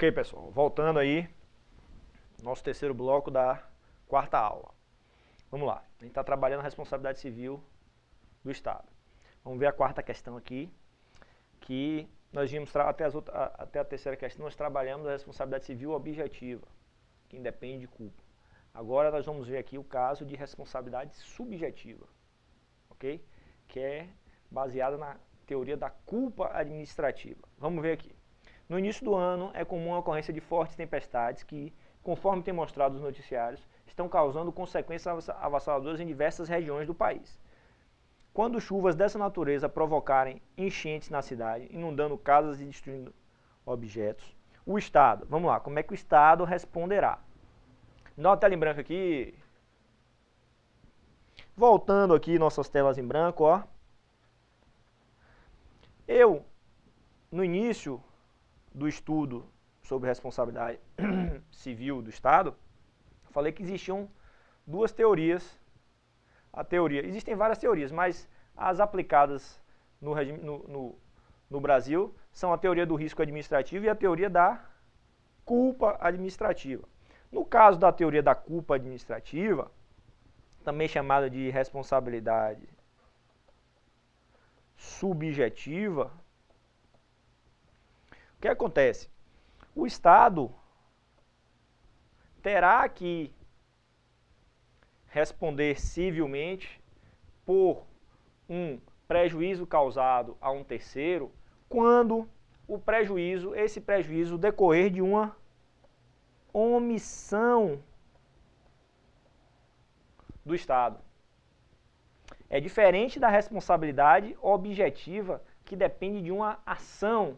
Ok, pessoal, voltando aí, nosso terceiro bloco da quarta aula. Vamos lá, a gente está trabalhando a responsabilidade civil do Estado. Vamos ver a quarta questão aqui, que nós vimos até a terceira questão, nós trabalhamos a responsabilidade civil objetiva, que independe de culpa. Agora nós vamos ver aqui o caso de responsabilidade subjetiva, ok? Que é baseada na teoria da culpa administrativa. Vamos ver aqui. No início do ano, é comum a ocorrência de fortes tempestades que, conforme tem mostrado os noticiários, estão causando consequências avassaladoras em diversas regiões do país. Quando chuvas dessa natureza provocarem enchentes na cidade, inundando casas e destruindo objetos, o Estado, vamos lá, como é que o Estado responderá? Dá uma tela em branco aqui. Voltando aqui nossas telas em branco, ó. No início do estudo sobre responsabilidade civil do Estado, falei que existiam duas teorias. Existem várias teorias, mas as aplicadas no Brasil são a teoria do risco administrativo e a teoria da culpa administrativa. No caso da teoria da culpa administrativa, também chamada de responsabilidade subjetiva, o que acontece? O Estado terá que responder civilmente por um prejuízo causado a um terceiro quando esse prejuízo decorrer de uma omissão do Estado. É diferente da responsabilidade objetiva que depende de uma ação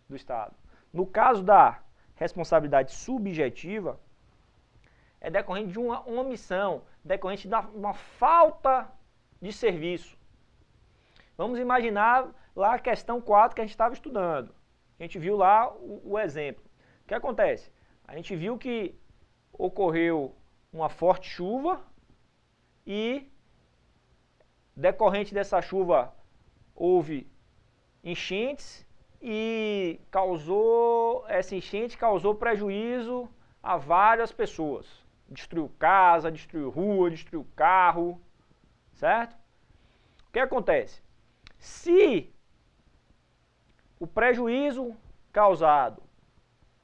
do Estado. No caso da responsabilidade subjetiva, é decorrente de uma omissão, decorrente de uma falta de serviço. Vamos imaginar lá a questão 4 que a gente estava estudando. A gente viu lá o exemplo. O que acontece? A gente viu que ocorreu uma forte chuva e, decorrente dessa chuva, houve enchentes e essa enchente causou prejuízo a várias pessoas. Destruiu casa, destruiu rua, destruiu carro, certo? O que acontece? Se o prejuízo causado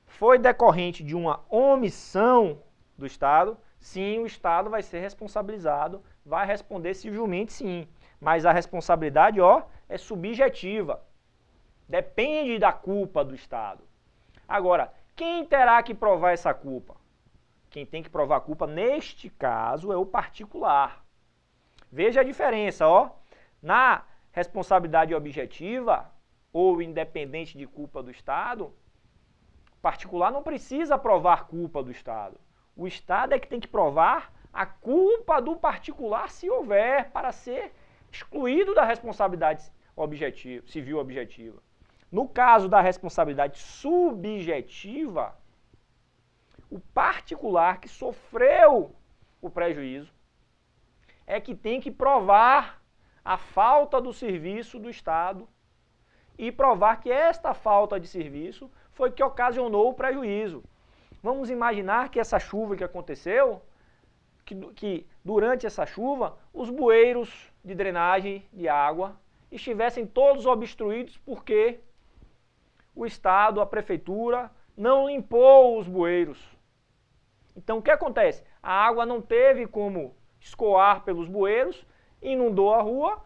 foi decorrente de uma omissão do Estado, sim, o Estado vai ser responsabilizado, vai responder civilmente, sim. Mas a responsabilidade, é subjetiva. Depende da culpa do Estado. Agora, quem terá que provar essa culpa? Quem tem que provar a culpa, neste caso, é o particular. Veja a diferença, Na responsabilidade objetiva, ou independente de culpa do Estado, o particular não precisa provar culpa do Estado. O Estado é que tem que provar a culpa do particular, se houver, para ser excluído da responsabilidade civil objetiva. No caso da responsabilidade subjetiva, o particular que sofreu o prejuízo é que tem que provar a falta do serviço do Estado e provar que esta falta de serviço foi que ocasionou o prejuízo. Vamos imaginar que essa chuva que aconteceu, que durante essa chuva, os bueiros de drenagem de água estivessem todos obstruídos porque o Estado, a Prefeitura, não limpou os bueiros. Então o que acontece? A água não teve como escoar pelos bueiros, inundou a rua,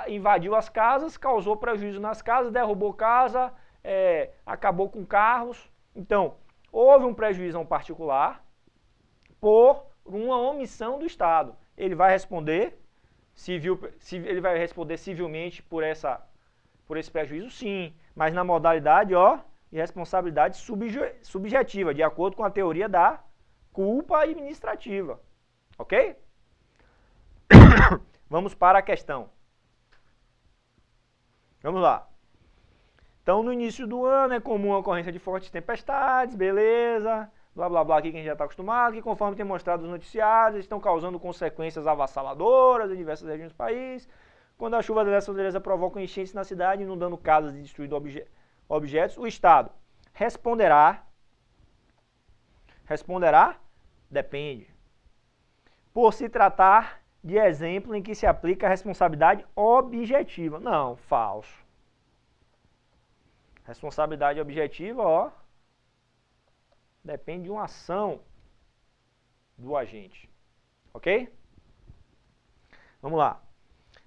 invadiu as casas, causou prejuízo nas casas, derrubou casa, acabou com carros. Então, houve um prejuízo a um particular por uma omissão do Estado. Ele vai responder civilmente por esse prejuízo, sim, mas na modalidade de responsabilidade subjetiva, de acordo com a teoria da culpa administrativa. Ok? Vamos para a questão. Vamos lá. Então, no início do ano é comum a ocorrência de fortes tempestades, beleza, blá blá blá, aqui que a gente já está acostumado, que conforme tem mostrado os noticiários, estão causando consequências avassaladoras em diversas regiões do país. Quando a chuva dessa natureza provoca enchentes na cidade, inundando casas e destruindo objetos, o Estado responderá Responderá? Depende. Por se tratar de exemplo em que se aplica a responsabilidade objetiva. Não, falso. Responsabilidade objetiva, ó, depende de uma ação do agente. Ok? Vamos lá.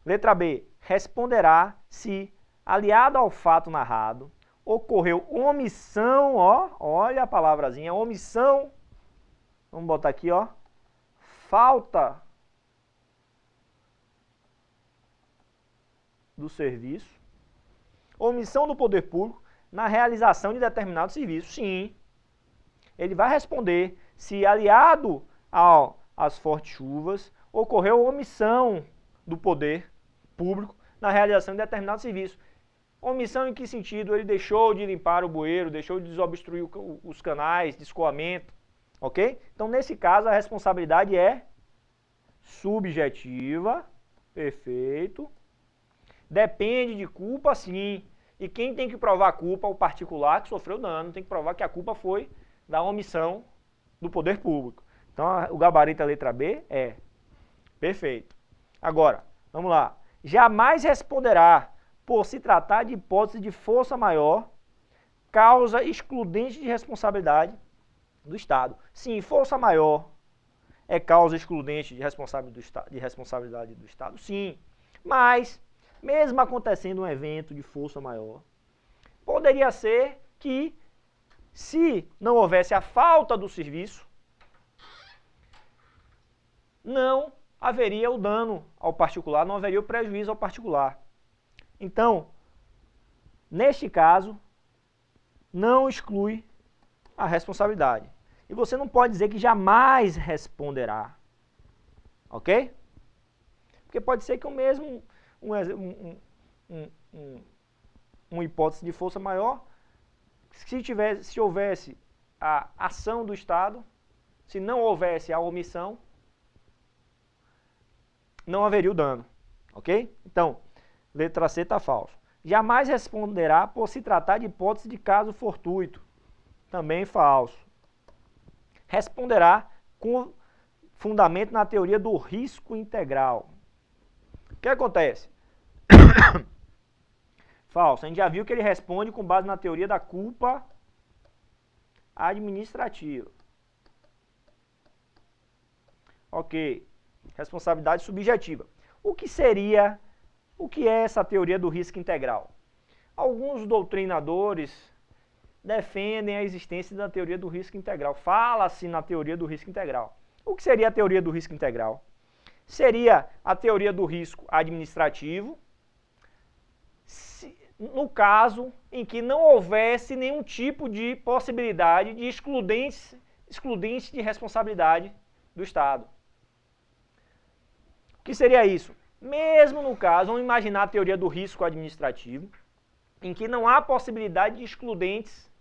Letra B. Responderá se, aliado ao fato narrado, ocorreu omissão, ó, olha a palavrazinha, omissão, vamos botar aqui, ó, falta do serviço, omissão do poder público na realização de determinado serviço. Sim, ele vai responder se, aliado às fortes chuvas, ocorreu omissão do poder público na realização de determinado serviço. Omissão em que sentido? Ele deixou de limpar o bueiro, deixou de desobstruir os canais de escoamento, ok? Então, nesse caso, a responsabilidade é subjetiva, perfeito. Depende de culpa, sim. E quem tem que provar a culpa? O particular que sofreu dano, tem que provar que a culpa foi da omissão do poder público. Então, o gabarito da letra B é perfeito. Agora, vamos lá. Jamais responderá por se tratar de hipótese de força maior, causa excludente de responsabilidade do Estado. Sim, força maior é causa excludente de responsabilidade do Estado, sim. Mas, mesmo acontecendo um evento de força maior, poderia ser que, se não houvesse a falta do serviço, não haveria o dano ao particular, não haveria o prejuízo ao particular. Então, neste caso, não exclui a responsabilidade. E você não pode dizer que jamais responderá. Ok? Porque pode ser que o mesmo, uma hipótese de força maior, se houvesse a ação do Estado, se não houvesse a omissão, não haveria o dano. Ok? Então, letra C está falso. Jamais responderá por se tratar de hipótese de caso fortuito. Também falso. Responderá com fundamento na teoria do risco integral. O que acontece? Falso. A gente já viu que ele responde com base na teoria da culpa administrativa. Ok. Responsabilidade subjetiva. O que é essa teoria do risco integral? Alguns doutrinadores defendem a existência da teoria do risco integral. Fala-se na teoria do risco integral. O que seria a teoria do risco integral? Seria a teoria do risco administrativo, no caso em que não houvesse nenhum tipo de possibilidade de excludentes de responsabilidade do Estado. O que seria isso? Mesmo no caso, vamos imaginar a teoria do risco administrativo, em que não há possibilidade de excludentes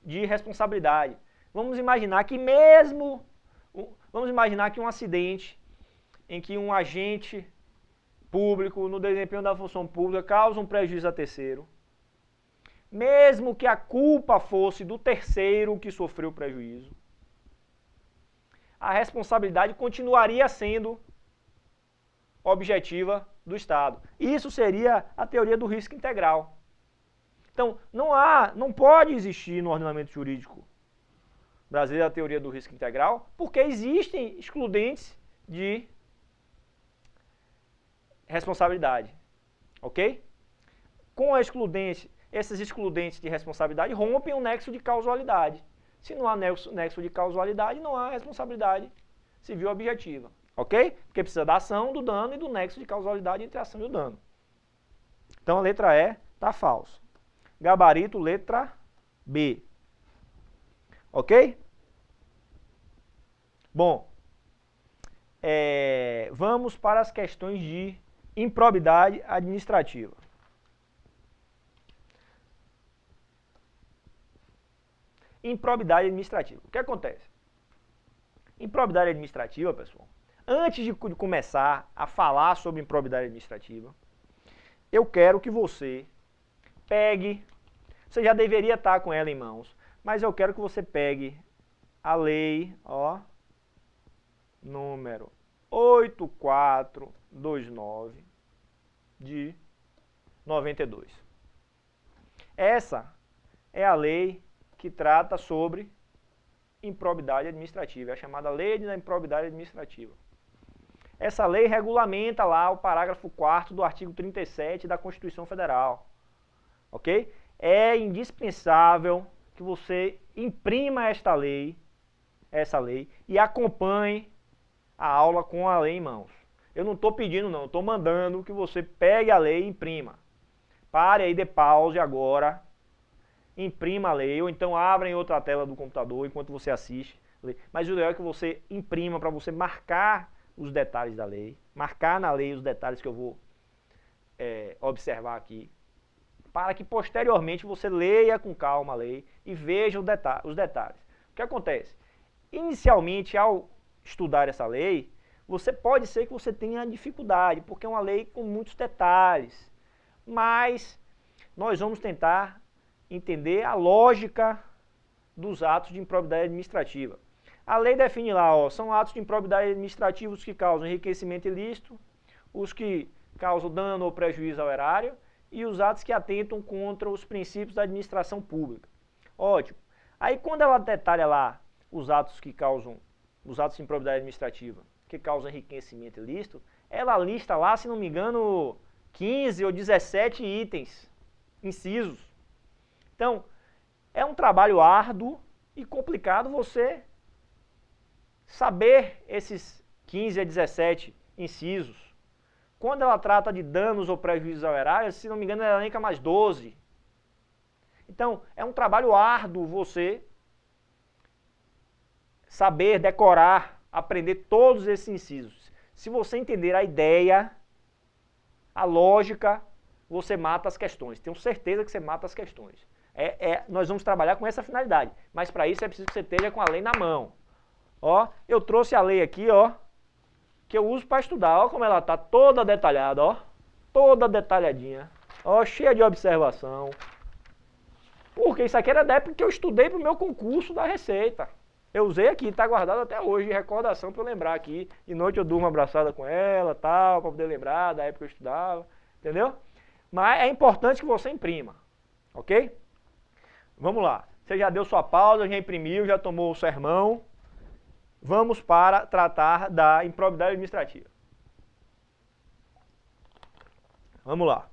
de responsabilidade. Vamos imaginar que um acidente em que um agente público, no desempenho da função pública, causa um prejuízo a terceiro, mesmo que a culpa fosse do terceiro que sofreu o prejuízo, a responsabilidade continuaria sendo objetiva do Estado. Isso seria a teoria do risco integral. Então, não pode existir no ordenamento jurídico brasileiro a teoria do risco integral, porque existem excludentes de responsabilidade. Ok? Com esses excludentes de responsabilidade rompem o nexo de causalidade. Se não há nexo de causalidade, não há responsabilidade civil objetiva. Ok? Porque precisa da ação, do dano e do nexo de causalidade entre a ação e o dano. Então a letra E está falsa. Gabarito, letra B. Ok? Bom, vamos para as questões de improbidade administrativa. Improbidade administrativa. O que acontece? Improbidade administrativa, pessoal, antes de começar a falar sobre improbidade administrativa, eu quero que você pegue, você já deveria estar com ela em mãos, mas eu quero que você pegue a lei, ó, número 8429 de 92. Essa é a lei que trata sobre improbidade administrativa, é a chamada Lei da Improbidade Administrativa. Essa lei regulamenta lá o parágrafo 4º do artigo 37 da Constituição Federal, ok? É indispensável que você imprima essa lei, e acompanhe a aula com a lei em mãos. Eu não estou pedindo não, estou mandando que você pegue a lei e imprima. Pare aí, dê pause agora, imprima a lei, ou então abra em outra tela do computador enquanto você assiste. Mas o ideal é que você imprima para você marcar os detalhes da lei, marcar na lei os detalhes que eu vou observar aqui, para que posteriormente você leia com calma a lei e veja os detalhes. O que acontece? Inicialmente, ao estudar essa lei, pode ser que você tenha dificuldade, porque é uma lei com muitos detalhes, mas nós vamos tentar entender a lógica dos atos de improbidade administrativa. A lei define lá, ó, são atos de improbidade administrativa os que causam enriquecimento ilícito, os que causam dano ou prejuízo ao erário e os atos que atentam contra os princípios da administração pública. Ótimo. Aí quando ela detalha lá os atos de improbidade administrativa que causam enriquecimento ilícito, ela lista lá, se não me engano, 15 ou 17 itens, incisos. Então, é um trabalho árduo e complicado você saber esses 15 a 17 incisos. Quando ela trata de danos ou prejuízos ao erário, se não me engano, ela elenca mais 12. Então, é um trabalho árduo você saber, decorar, aprender todos esses incisos. Se você entender a ideia, a lógica, você mata as questões. Tenho certeza que você mata as questões. Nós vamos trabalhar com essa finalidade, mas para isso é preciso que você esteja com a lei na mão. Ó, eu trouxe a lei aqui, ó, que eu uso para estudar. Ó como ela está toda detalhada, ó, toda detalhadinha, ó, cheia de observação. Porque isso aqui era da época que eu estudei para o meu concurso da Receita. Eu usei aqui, está guardado até hoje, de recordação para eu lembrar aqui. De noite eu durmo abraçada com ela, tal, para poder lembrar da época que eu estudava, entendeu? Mas é importante que você imprima, ok? Vamos lá. Você já deu sua pausa, já imprimiu, já tomou o sermão. Vamos para tratar da improbidade administrativa. Vamos lá.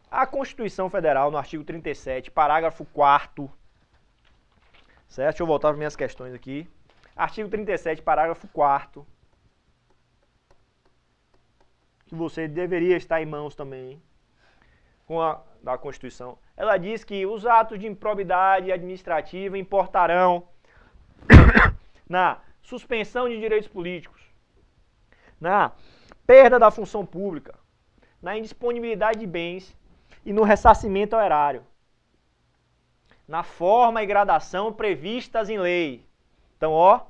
A Constituição Federal, no artigo 37, parágrafo 4º, certo? Deixa eu voltar para minhas questões aqui. Artigo 37, parágrafo 4º, que você deveria estar em mãos também, da Constituição. Ela diz que os atos de improbidade administrativa importarão na suspensão de direitos políticos, na perda da função pública, na indisponibilidade de bens e no ressarcimento ao erário, na forma e gradação previstas em lei. Então, ó,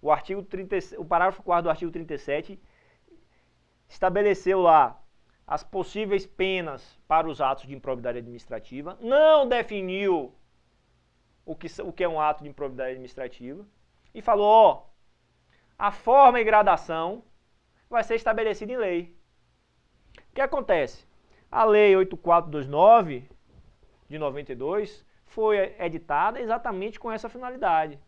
o parágrafo 4º do artigo 37 estabeleceu lá as possíveis penas para os atos de improbidade administrativa, não definiu o que é um ato de improbidade administrativa, e falou, ó, a forma e gradação vai ser estabelecida em lei. O que acontece? A Lei 8429, de 92, foi editada exatamente com essa finalidade.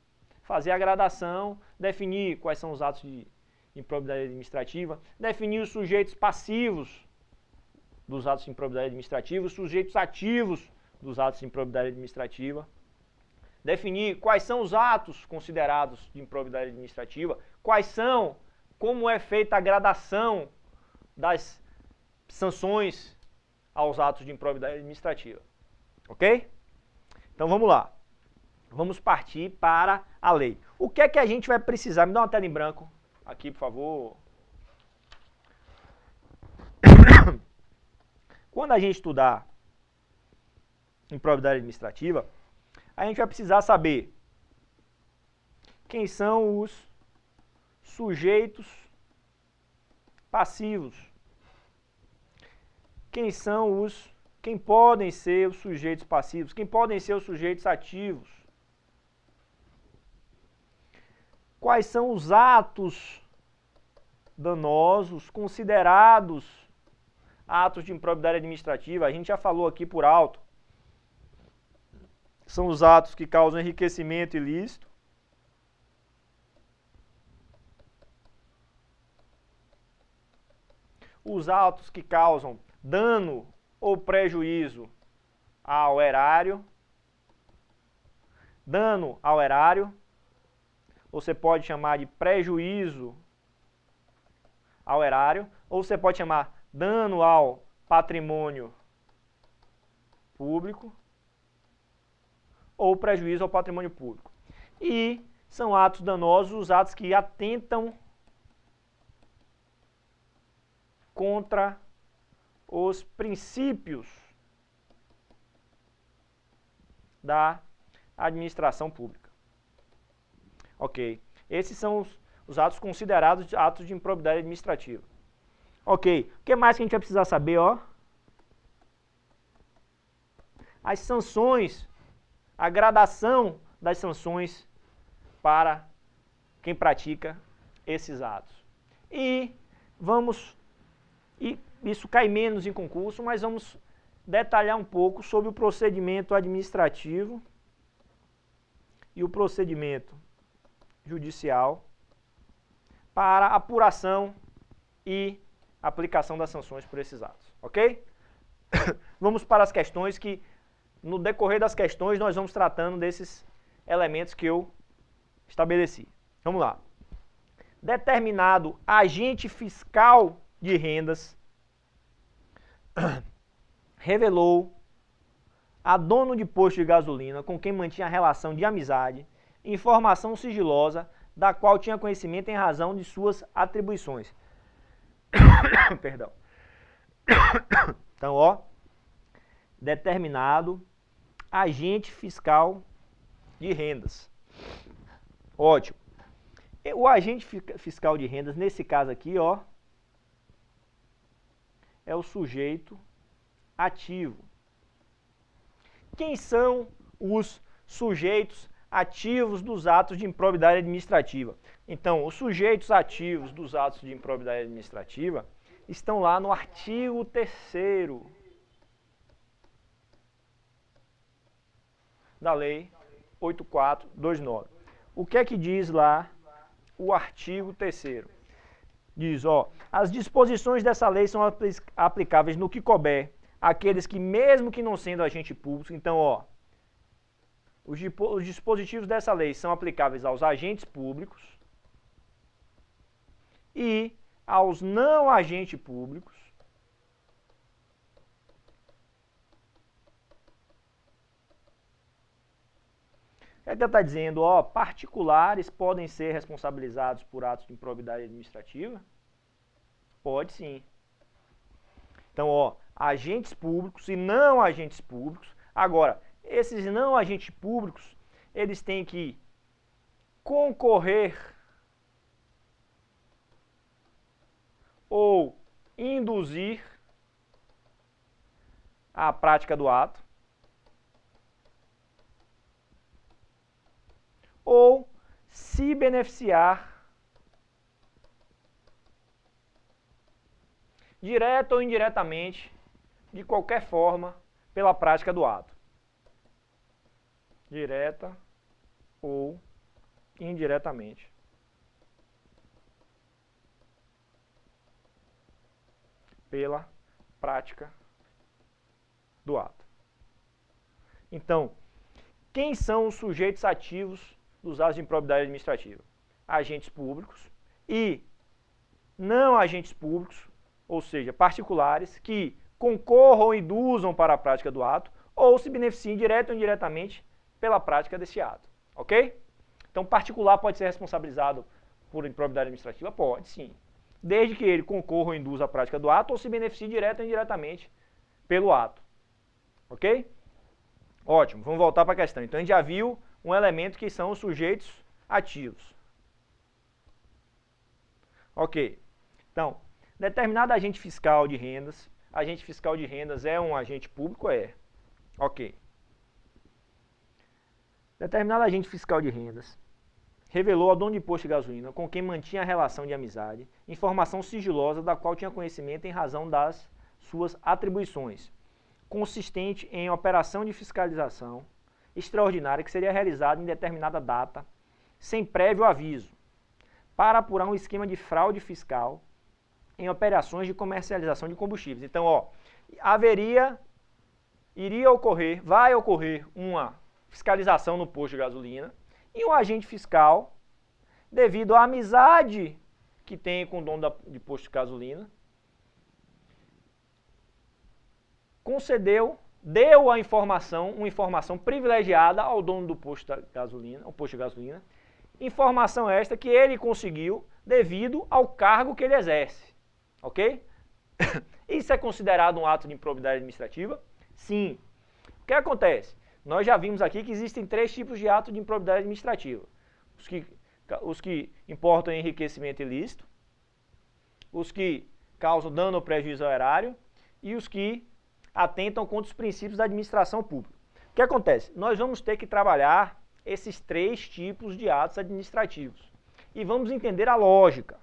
Fazer a gradação, definir quais são os atos de improbidade administrativa, definir os sujeitos passivos dos atos de improbidade administrativa, os sujeitos ativos dos atos de improbidade administrativa, definir quais são os atos considerados de improbidade administrativa, como é feita a gradação das sanções aos atos de improbidade administrativa. Ok? Então vamos lá. Vamos partir para a lei. O que é que a gente vai precisar? Me dá uma tela em branco aqui, por favor. Quando a gente estudar improbidade administrativa, a gente vai precisar saber quem são os sujeitos passivos, quem podem ser os sujeitos passivos, quem podem ser os sujeitos ativos. quais são os atos danosos considerados atos de improbidade administrativa. A gente já falou aqui por alto. São os atos que causam enriquecimento ilícito, os atos que causam dano ou prejuízo ao erário, dano ao erário, você pode chamar de prejuízo ao erário, ou você pode chamar dano ao patrimônio público, ou prejuízo ao patrimônio público. E são atos danosos os atos que atentam contra os princípios da administração pública. Ok. Esses são os atos considerados atos de improbidade administrativa. Ok. O que mais que a gente vai precisar saber, ó? As sanções, a gradação das sanções para quem pratica esses atos. E isso cai menos em concurso, mas vamos detalhar um pouco sobre o procedimento administrativo e o procedimento judicial para apuração e aplicação das sanções por esses atos, ok? Vamos para as questões que, no decorrer das questões, nós vamos tratando desses elementos que eu estabeleci. Vamos lá. Determinado agente fiscal de rendas revelou a dono de posto de gasolina com quem mantinha relação de amizade informação sigilosa da qual tinha conhecimento em razão de suas atribuições. Perdão. Então, ó, determinado agente fiscal de rendas. Ótimo. O agente fiscal de rendas, nesse caso aqui, ó, é o sujeito ativo. Quem são os sujeitos ativos dos atos de improbidade administrativa? Então, os sujeitos ativos dos atos de improbidade administrativa estão lá no artigo 3º da Lei 8429. O que é que diz lá o artigo 3º? Diz, ó, as disposições dessa lei são aplicáveis no que couber àqueles que, mesmo que não sendo agente público, então, ó, os dispositivos dessa lei são aplicáveis aos agentes públicos e aos não agentes públicos, o que é que está dizendo? Ó, particulares podem ser responsabilizados por atos de improbidade administrativa? Pode sim. Então, ó, agentes públicos e não agentes públicos. Agora, esses não agentes públicos, eles têm que concorrer ou induzir a prática do ato, ou se beneficiar direta ou indiretamente, de qualquer forma, pela prática do ato. Direta ou indiretamente. Pela prática do ato. Então, quem são os sujeitos ativos dos atos de improbidade administrativa? Agentes públicos e não agentes públicos, ou seja, particulares, que concorram ou induzam para a prática do ato, ou se beneficiem direta ou indiretamente pela prática desse ato, ok? Então, particular pode ser responsabilizado por improbidade administrativa? Pode, sim. Desde que ele concorra ou induza a prática do ato, ou se beneficie direta ou indiretamente pelo ato, ok? Ótimo, vamos voltar para a questão. Então, a gente já viu um elemento que são os sujeitos ativos. Ok. Então, determinado agente fiscal de rendas. Agente fiscal de rendas é um agente público? É. Ok. Determinado agente fiscal de rendas revelou ao dono de posto de gasolina, com quem mantinha a relação de amizade, informação sigilosa da qual tinha conhecimento em razão das suas atribuições, consistente em operação de fiscalização extraordinária que seria realizada em determinada data, sem prévio aviso, para apurar um esquema de fraude fiscal em operações de comercialização de combustíveis. Então, vai ocorrer uma fiscalização no posto de gasolina e o agente fiscal, devido à amizade que tem com o dono de posto de gasolina, deu a informação, uma informação privilegiada ao dono do posto de gasolina, informação esta que ele conseguiu devido ao cargo que ele exerce, ok? Isso é considerado um ato de improbidade administrativa? Sim. O que acontece? Nós já vimos aqui que existem 3 tipos de ato de improbidade administrativa. Os que importam em enriquecimento ilícito, os que causam dano ou prejuízo ao erário e os que atentam contra os princípios da administração pública. O que acontece? Nós vamos ter que trabalhar esses 3 tipos de atos administrativos e vamos entender a lógica.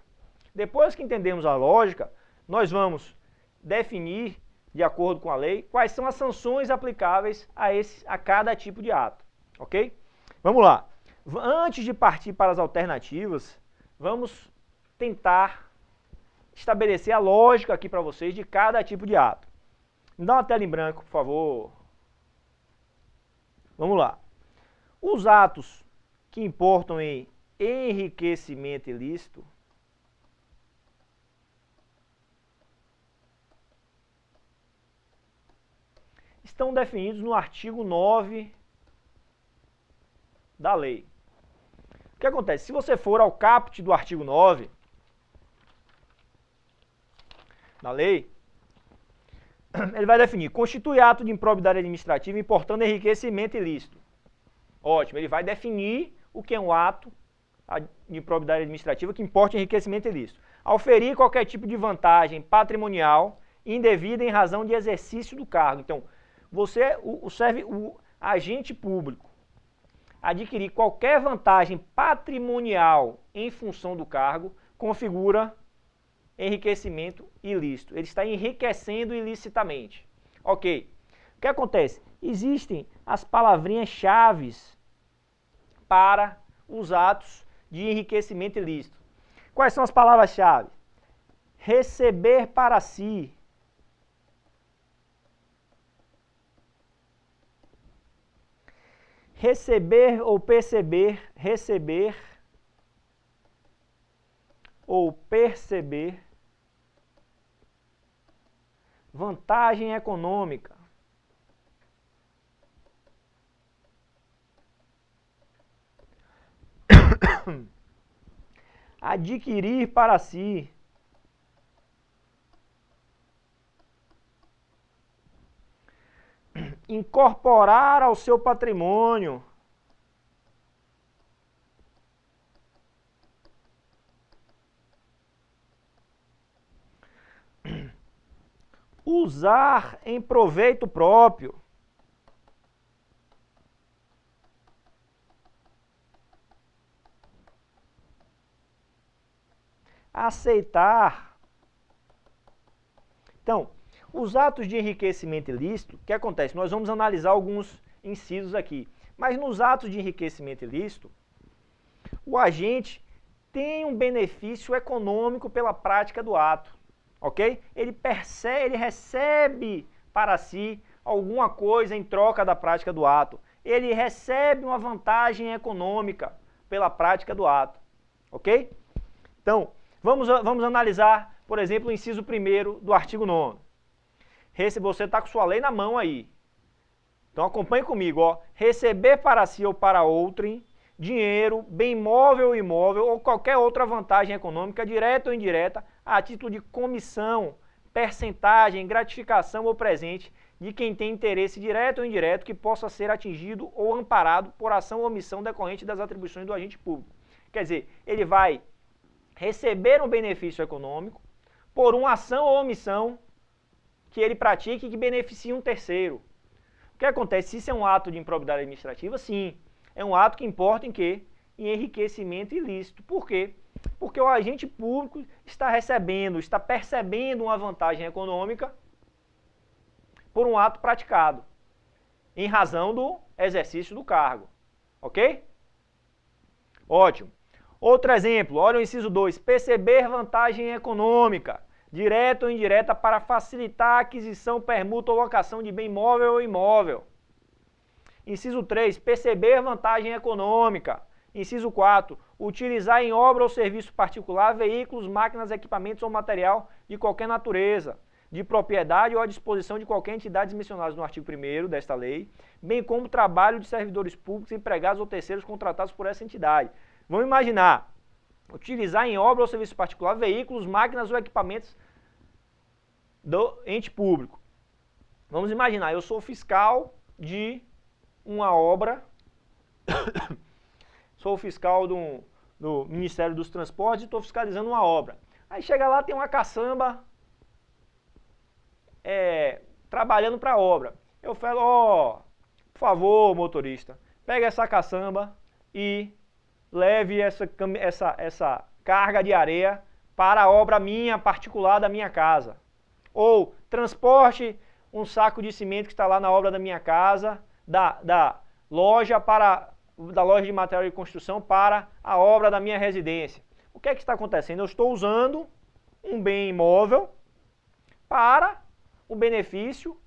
Depois que entendemos a lógica, nós vamos definir, de acordo com a lei, quais são as sanções aplicáveis a cada tipo de ato, ok? Vamos lá. Antes de partir para as alternativas, vamos tentar estabelecer a lógica aqui para vocês de cada tipo de ato. Me dá uma tela em branco, por favor. Vamos lá. Os atos que importam em enriquecimento ilícito estão definidos no artigo 9 da lei. O que acontece? Se você for ao caput do artigo 9 da lei, ele vai definir: constitui ato de improbidade administrativa importando enriquecimento ilícito. Ótimo, ele vai definir o que é um ato de improbidade administrativa que importa enriquecimento ilícito. Auferir qualquer tipo de vantagem patrimonial indevida em razão de exercício do cargo. Então, serve o agente público adquirir qualquer vantagem patrimonial em função do cargo, configura enriquecimento ilícito. Ele está enriquecendo ilicitamente. Ok. O que acontece? Existem as palavrinhas-chave para os atos de enriquecimento ilícito. Quais são as palavras-chave? Receber para si. Receber ou perceber, receber ou perceber vantagem econômica. Adquirir para si. Incorporar ao seu patrimônio. Usar em proveito próprio. Aceitar. Então, os atos de enriquecimento ilícito, o que acontece? Nós vamos analisar alguns incisos aqui. Mas nos atos de enriquecimento ilícito, o agente tem um benefício econômico pela prática do ato, ok? Ele recebe para si alguma coisa em troca da prática do ato. Ele recebe uma vantagem econômica pela prática do ato, ok? Então, vamos analisar, por exemplo, o inciso 1º do artigo 9º. Você está com sua lei na mão aí. Então acompanhe comigo, ó. Receber para si ou para outrem dinheiro, bem móvel ou imóvel ou qualquer outra vantagem econômica, direta ou indireta, a título de comissão, percentagem, gratificação ou presente de quem tem interesse direto ou indireto que possa ser atingido ou amparado por ação ou omissão decorrente das atribuições do agente público. Quer dizer, ele vai receber um benefício econômico por uma ação ou omissão que ele pratique e que beneficie um terceiro. O que acontece? Se isso é um ato de improbidade administrativa, sim. É um ato que importa em quê? em enriquecimento ilícito. Por quê? Porque o agente público está recebendo, está percebendo uma vantagem econômica por um ato praticado, em razão do exercício do cargo. Ok? Ótimo. Outro exemplo, olha o inciso 2, perceber vantagem econômica, direta ou indireta, para facilitar a aquisição, permuta ou locação de bem móvel ou imóvel. Inciso 3, perceber vantagem econômica. Inciso 4, utilizar em obra ou serviço particular veículos, máquinas, equipamentos ou material de qualquer natureza, de propriedade ou à disposição de qualquer entidade mencionada no artigo 1º desta lei, bem como trabalho de servidores públicos, empregados ou terceiros contratados por essa entidade. Vamos imaginar, utilizar em obra ou serviço particular veículos, máquinas ou equipamentos do ente público. Vamos imaginar, eu sou fiscal de uma obra, sou fiscal do Ministério dos Transportes e estou fiscalizando uma obra. Aí chega lá, tem uma caçamba trabalhando para a obra. Eu falo, ó, por favor, motorista, pega essa caçamba e leve essa carga de areia para a obra minha particular da minha casa. Ou transporte um saco de cimento que está lá na obra da minha casa, da loja de material de construção para a obra da minha residência. O que é que está acontecendo? Eu estou usando um bem imóvel para o benefício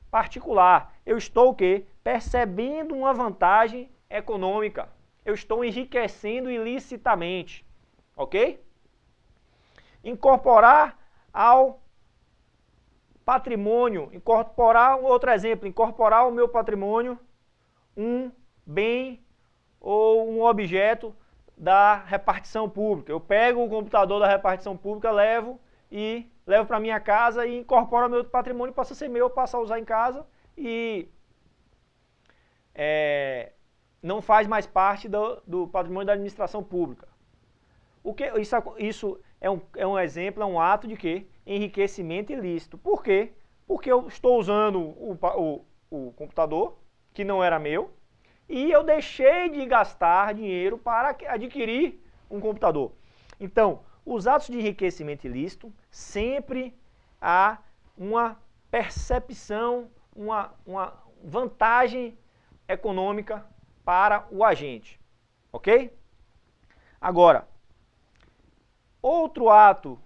particular. Eu estou o quê? Percebendo uma vantagem econômica. Eu estou enriquecendo ilicitamente. Ok? Incorporar ao patrimônio, outro exemplo, incorporar ao meu patrimônio um bem ou um objeto da repartição pública. Eu pego o computador da repartição pública, levo para minha casa e incorporo ao meu patrimônio, passa a ser meu, passo a usar em casa e não faz mais parte do patrimônio da administração pública. Isso é um exemplo, é um ato de quê? Enriquecimento ilícito. Por quê? Porque eu estou usando o computador, que não era meu, e eu deixei de gastar dinheiro para adquirir um computador. Então, os atos de enriquecimento ilícito, sempre há uma percepção, uma vantagem econômica para o agente. Ok? Agora, outro ato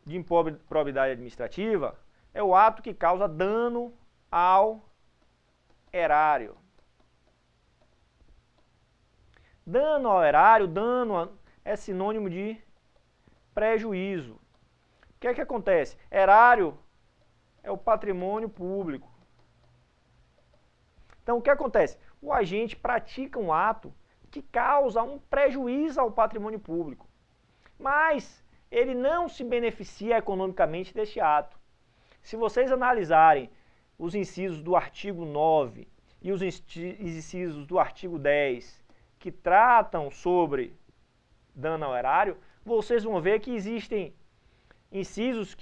de improbidade administrativa é o ato que causa dano ao erário. Dano ao erário, é sinônimo de prejuízo. O que é que acontece? Erário é o patrimônio público. Então, o que acontece? O agente pratica um ato que causa um prejuízo ao patrimônio público, mas ele não se beneficia economicamente deste ato. Se vocês analisarem os incisos do artigo 9 e os incisos do artigo 10, que tratam sobre dano ao erário, vocês vão ver que existem incisos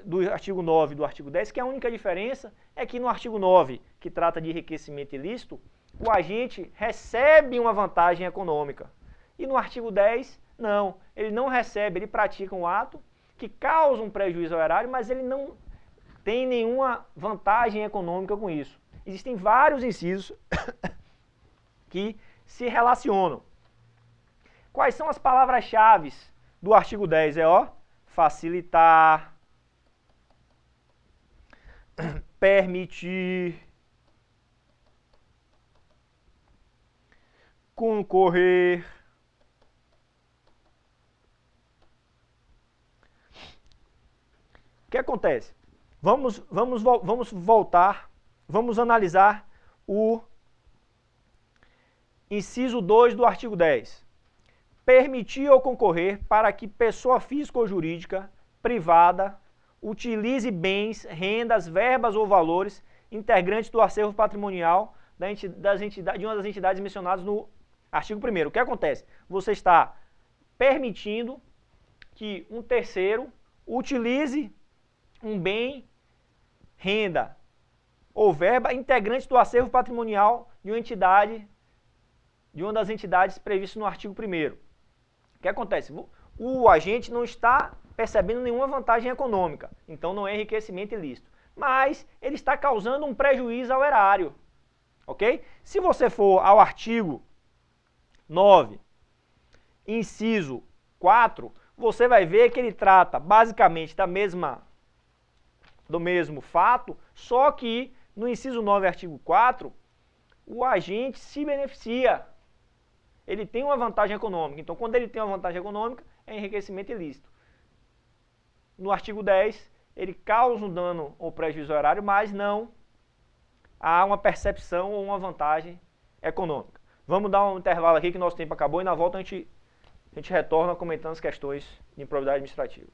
do artigo 9 e do artigo 10, que a única diferença é que no artigo 9, que trata de enriquecimento ilícito, o agente recebe uma vantagem econômica. E no artigo 10, não, ele não recebe, ele pratica um ato que causa um prejuízo ao erário, mas ele não tem nenhuma vantagem econômica com isso. Existem vários incisos que se relacionam. Quais são as palavras-chave do artigo 10? Facilitar, permitir, concorrer, o que acontece? Vamos voltar, vamos analisar o inciso 2 do artigo 10. Permitir ou concorrer para que pessoa física ou jurídica privada utilize bens, rendas, verbas ou valores integrantes do acervo patrimonial de uma das entidades mencionadas no artigo 1º. O que acontece? Você está permitindo que um terceiro utilize um bem, renda ou verba integrantes do acervo patrimonial de uma entidade de uma das entidades previstas no artigo 1º. O que acontece? O agente não está percebendo nenhuma vantagem econômica, então não é enriquecimento ilícito. Mas ele está causando um prejuízo ao erário, ok? Se você for ao artigo 9, inciso 4, você vai ver que ele trata basicamente do mesmo fato, só que no inciso 9, artigo 4, o agente se beneficia. Ele tem uma vantagem econômica. Então, quando ele tem uma vantagem econômica, é enriquecimento ilícito. No artigo 10, ele causa um dano ou prejuízo horário, mas não há uma percepção ou uma vantagem econômica. Vamos dar um intervalo aqui que nosso tempo acabou e na volta a gente retorna comentando as questões de improbidade administrativa.